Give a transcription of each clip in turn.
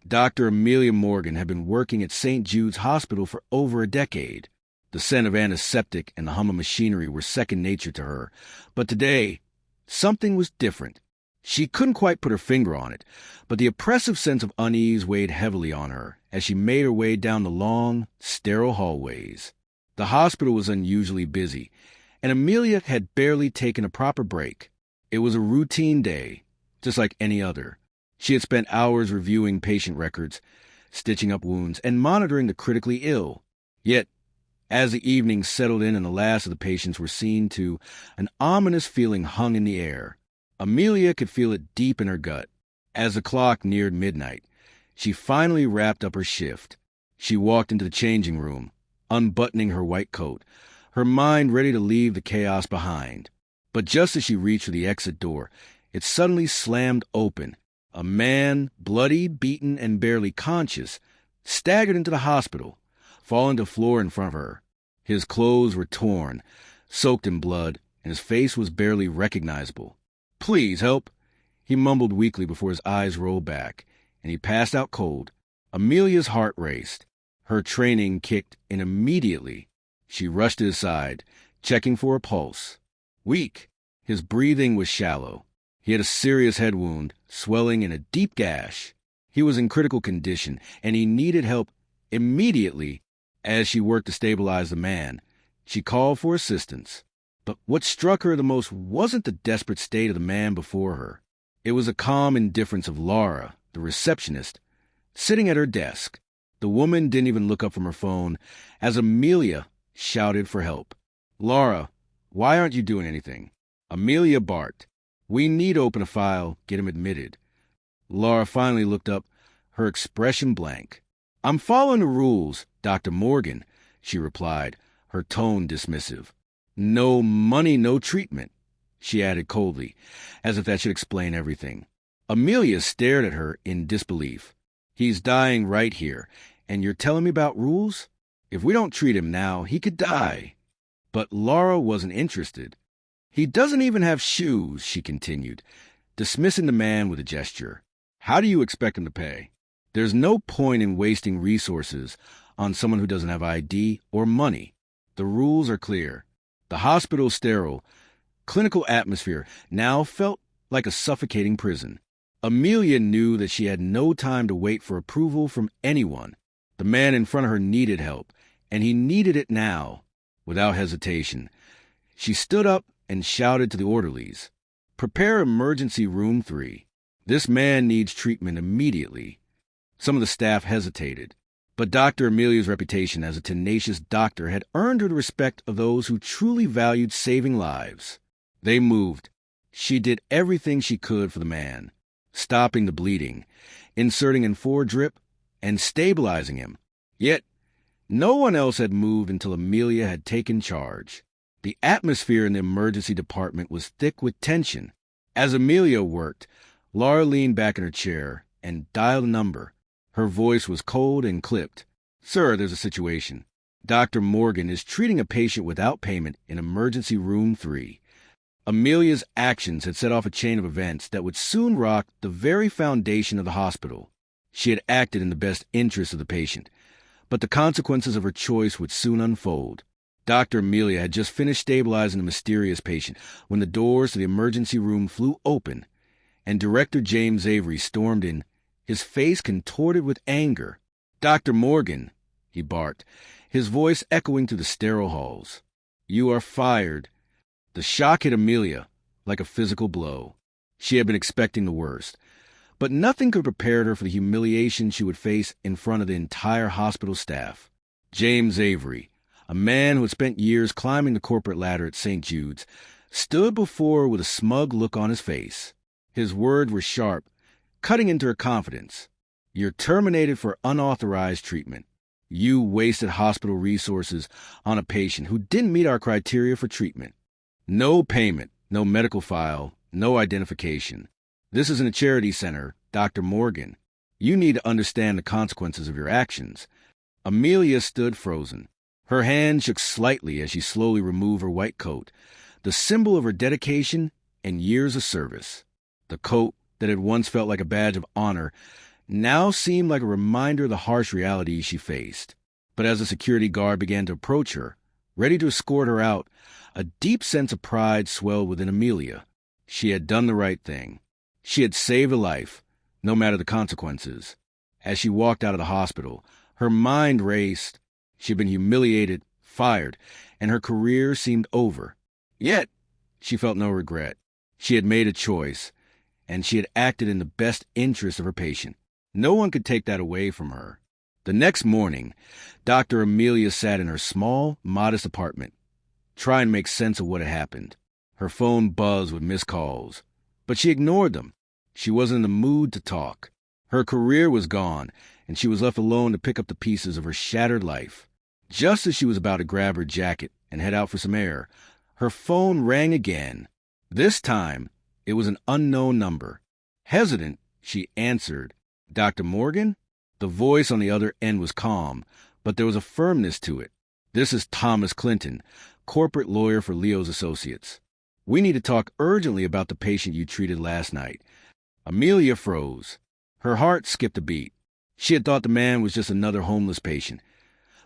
Dr. Amelia Morgan had been working at St. Jude's Hospital for over a decade. The scent of antiseptic and the hum of machinery were second nature to her. But today, something was different. She couldn't quite put her finger on it, but the oppressive sense of unease weighed heavily on her as she made her way down the long, sterile hallways. The hospital was unusually busy, and Amelia had barely taken a proper break. It was a routine day, just like any other. She had spent hours reviewing patient records, stitching up wounds, and monitoring the critically ill. Yet, as the evening settled in and the last of the patients were seen to, an ominous feeling hung in the air. Amelia could feel it deep in her gut. As the clock neared midnight, she finally wrapped up her shift. She walked into the changing room, unbuttoning her white coat, her mind ready to leave the chaos behind. But just as she reached for the exit door, it suddenly slammed open. A man, bloody, beaten, and barely conscious, staggered into the hospital, falling to the floor in front of her. His clothes were torn, soaked in blood, and his face was barely recognizable. "Please help," he mumbled weakly before his eyes rolled back, and he passed out cold. Amelia's heart raced. Her training kicked in immediately. She rushed to his side, checking for a pulse. Weak. His breathing was shallow. He had a serious head wound, swelling in a deep gash. He was in critical condition, and he needed help immediately. As she worked to stabilize the man, she called for assistance. But what struck her the most wasn't the desperate state of the man before her. It was the calm indifference of Laura, the receptionist, sitting at her desk. The woman didn't even look up from her phone as Amelia shouted for help. "Laura, why aren't you doing anything?" Amelia barked. "We need to open a file, get him admitted." Laura finally looked up, her expression blank. "I'm following the rules, Dr. Morgan," she replied, her tone dismissive. "No money, no treatment," she added coldly, as if that should explain everything. Amelia stared at her in disbelief. "He's dying right here, and you're telling me about rules? If we don't treat him now, he could die." But Laura wasn't interested. "He doesn't even have shoes," she continued, dismissing the man with a gesture. "How do you expect him to pay? There's no point in wasting resources on someone who doesn't have ID or money. The rules are clear." The hospital's sterile, clinical atmosphere now felt like a suffocating prison. Amelia knew that she had no time to wait for approval from anyone. The man in front of her needed help, and he needed it now. Without hesitation, she stood up and shouted to the orderlies, "Prepare emergency room 3. This man needs treatment immediately." Some of the staff hesitated, but Dr. Amelia's reputation as a tenacious doctor had earned her the respect of those who truly valued saving lives. They moved. She did everything she could for the man, stopping the bleeding, inserting in 4 drip, and stabilizing him. Yet, no one else had moved until Amelia had taken charge. The atmosphere in the emergency department was thick with tension. As Amelia worked, Laura leaned back in her chair and dialed a number. Her voice was cold and clipped. "Sir, there's a situation. Dr. Morgan is treating a patient without payment in emergency room 3. Amelia's actions had set off a chain of events that would soon rock the very foundation of the hospital. She had acted in the best interest of the patient, but the consequences of her choice would soon unfold. Dr. Amelia had just finished stabilizing the mysterious patient when the doors to the emergency room flew open, and Director James Avery stormed in, his face contorted with anger. "Dr. Morgan," he barked, his voice echoing through the sterile halls. "You are fired." The shock hit Amelia like a physical blow. She had been expecting the worst, but nothing could prepare her for the humiliation she would face in front of the entire hospital staff. James Avery, a man who had spent years climbing the corporate ladder at St. Jude's, stood before her with a smug look on his face. His words were sharp, cutting into her confidence. "You're terminated for unauthorized treatment. You wasted hospital resources on a patient who didn't meet our criteria for treatment. No payment, no medical file, no identification. This isn't a charity center, Dr. Morgan. You need to understand the consequences of your actions." Amelia stood frozen. Her hand shook slightly as she slowly removed her white coat, the symbol of her dedication and years of service. The coat that had once felt like a badge of honor now seemed like a reminder of the harsh reality she faced. But as a security guard began to approach her, ready to escort her out, a deep sense of pride swelled within Amelia. She had done the right thing. She had saved a life, no matter the consequences. As she walked out of the hospital, her mind raced. She had been humiliated, fired, and her career seemed over. Yet, she felt no regret. She had made a choice, and she had acted in the best interest of her patient. No one could take that away from her. The next morning, Dr. Amelia sat in her small, modest apartment, trying to make sense of what had happened. Her phone buzzed with missed calls, but she ignored them. She wasn't in the mood to talk. Her career was gone, and she was left alone to pick up the pieces of her shattered life. Just as she was about to grab her jacket and head out for some air, her phone rang again. This time, it was an unknown number. Hesitant, she answered. "Dr. Morgan?" The voice on the other end was calm, but there was a firmness to it. "This is Thomas Clinton, corporate lawyer for Leo's Associates. We need to talk urgently about the patient you treated last night." Amelia froze. Her heart skipped a beat. She had thought the man was just another homeless patient.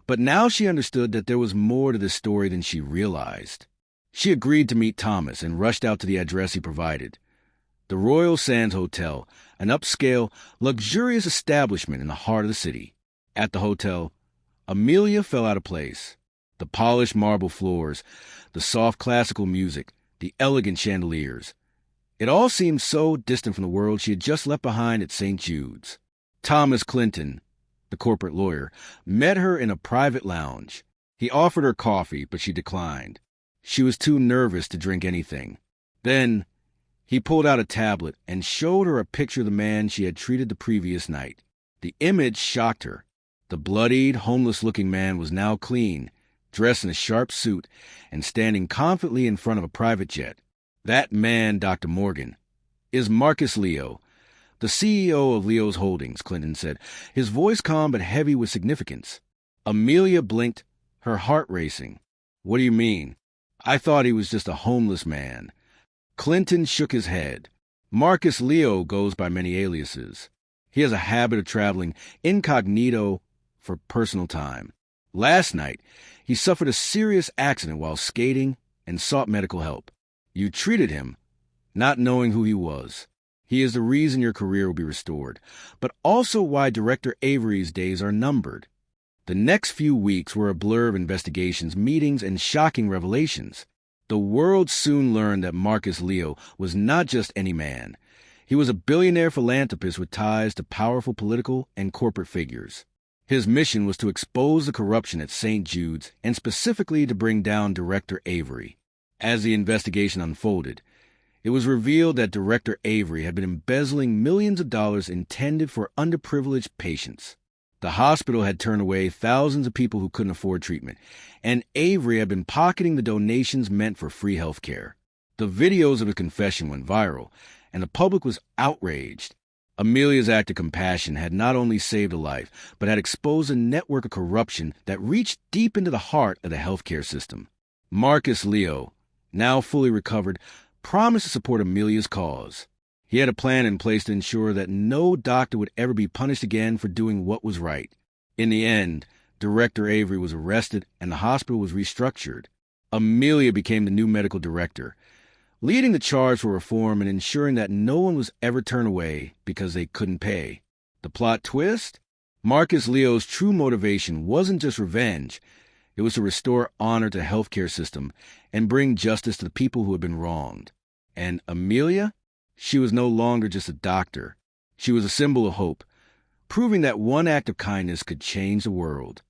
But now she understood that there was more to this story than she realized. She agreed to meet Thomas and rushed out to the address he provided. The Royal Sands Hotel, an upscale, luxurious establishment in the heart of the city. At the hotel, Amelia fell out of place. The polished marble floors, the soft classical music, the elegant chandeliers. It all seemed so distant from the world she had just left behind at St. Jude's. Thomas Clinton, the corporate lawyer, met her in a private lounge. He offered her coffee, but she declined. She was too nervous to drink anything. Then he pulled out a tablet and showed her a picture of the man she had treated the previous night. The image shocked her. The bloodied, homeless-looking man was now clean, dressed in a sharp suit, and standing confidently in front of a private jet. "That man, Dr. Morgan, is Marcus Leo, the CEO of Leo's Holdings," Clinton said, his voice calm but heavy with significance. Amelia blinked, her heart racing. "What do you mean? I thought he was just a homeless man." Clinton shook his head. "Marcus Leo goes by many aliases. He has a habit of traveling incognito for personal time. Last night, he suffered a serious accident while skating and sought medical help. You treated him, not knowing who he was. He is the reason your career will be restored, but also why Director Avery's days are numbered." The next few weeks were a blur of investigations, meetings, and shocking revelations. The world soon learned that Marcus Leo was not just any man. He was a billionaire philanthropist with ties to powerful political and corporate figures. His mission was to expose the corruption at St. Jude's and specifically to bring down Director Avery. As the investigation unfolded, it was revealed that Director Avery had been embezzling millions of dollars intended for underprivileged patients. The hospital had turned away thousands of people who couldn't afford treatment, and Avery had been pocketing the donations meant for free health care. The videos of his confession went viral, and the public was outraged. Amelia's act of compassion had not only saved a life, but had exposed a network of corruption that reached deep into the heart of the healthcare system. Marcus Leo, now fully recovered, promised to support Amelia's cause. He had a plan in place to ensure that no doctor would ever be punished again for doing what was right. In the end, Director Avery was arrested and the hospital was restructured. Amelia became the new medical director, leading the charge for reform and ensuring that no one was ever turned away because they couldn't pay. The plot twist? Marcus Leo's true motivation wasn't just revenge. It was to restore honor to the healthcare system and bring justice to the people who had been wronged. And Amelia? She was no longer just a doctor. She was a symbol of hope, proving that one act of kindness could change the world.